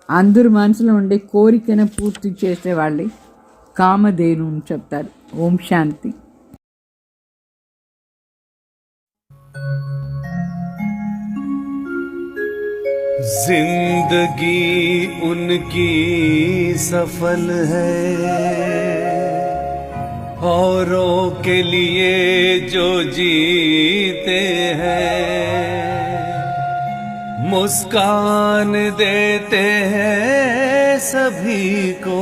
అందరు మనసులో ఉండే కోరికను పూర్తి చేసే వాళ్ళే కామధేను అని చెప్తారు. ఓం శాంతి. जिंदगी उनकी सफल है, औरों के लिए जो जीते हैं, मुस्कान देते हैं सभी को,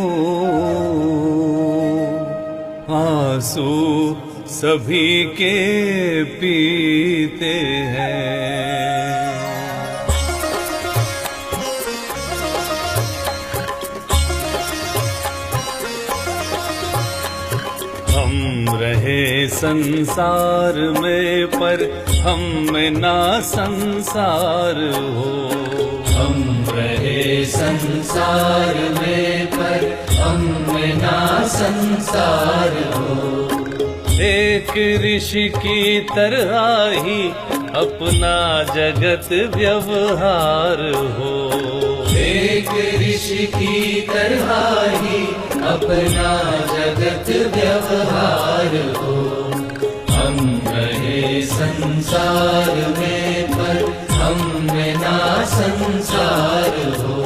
आंसू सभी के पीते हैं. हम रहे संसार में पर हम में ना संसार हो. हम रहे संसार में पर हम में ना संसार हो. एक ऋषि की तरह ही अपना जगत व्यवहार हो. एक ऋषि की तरह ही अपना जगत व्यवहार हो. हम रहे संसार में पर हम में ना संसार हो.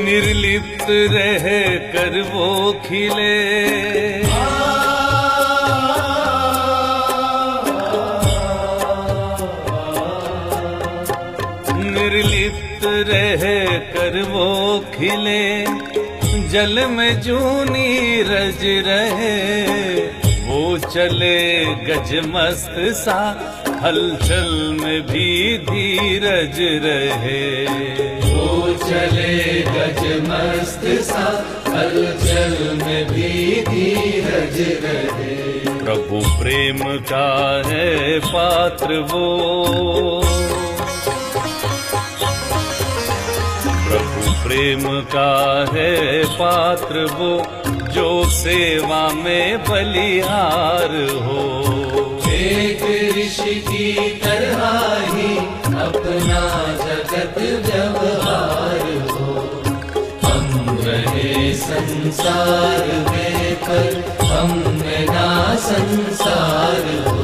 निर्लिप्त रह कर वो खिले, निर्लिप्त रह कर वो खिले, जल में जूनी रज रहे, वो चले गजमस्त सा हलचल में भी धीरज रहे. वो चले गजमस्त सा हलचल में भी धीरज रहे. प्रभु प्रेम का है पात्र वो, प्रभु प्रेम का है पात्र वो, जो सेवा में बलिहार हो. एक ऋषि की तरह ही अपना जगत व्यवहार हो. हम रहे संसार में पर हम में ना संसार हो.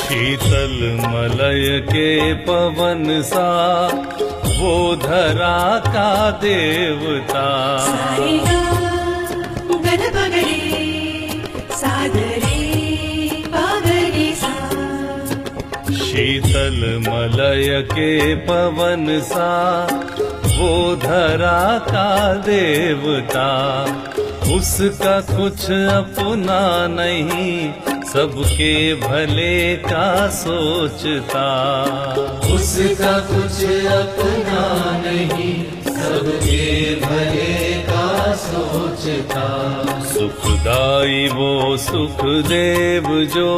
शीतल मलय के पवन सा वो धरा का देवता. దని పగరే సాదరే పగరే సా शीतल मलय के पवन सा वो धरा का देवता, उसका कुछ अपना नहीं, सबके भले का सोचता। उसका कुछ अपना नहीं, सबके भले का सोचता। सुखदाई वो सुखदेव जो,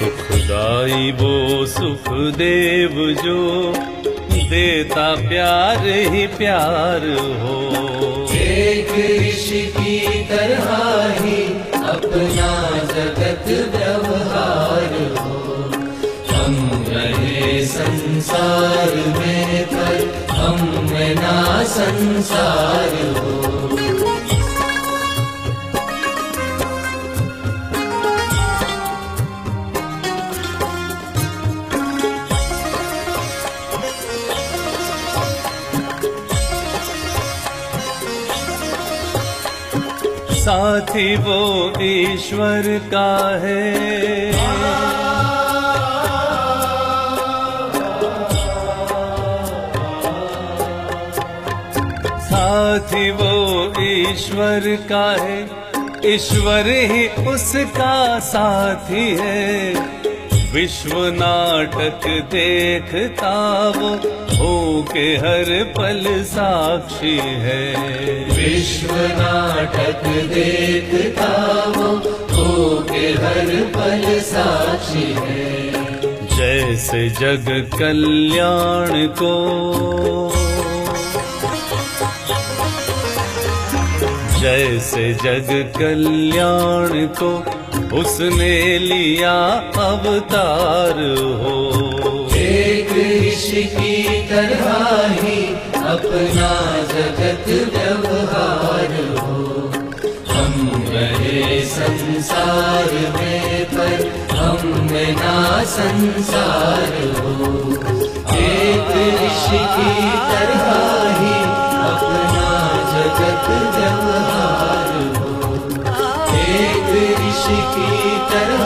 सुखदाई वो सुखदेव जो, देता प्यार ही प्यार हो। एक ऋषि की तरह ही अपना जगत व्यवहार हो। हम रहे संसार में पर हम में ना संसार हो। साथी वो ईश्वर का है, साथी वो ईश्वर का है, ईश्वर ही उसका साथी है। विश्व नाटक देखता वो, हो के हर पल साक्षी है। विश्व नाटक देखता वो, हो के हर पल साक्षी है। जैसे जग कल्याण को, जैसे जग कल्याण को उसने लिया अवतार हो। एक ऋषि की तरह ही अपना जगत व्यवहार हो। हम रहे संसार में पर हम में ना संसार हो। एक ऋषि की तरह ही अपना जगत व्यवहार हो। एक ऋषि की तरह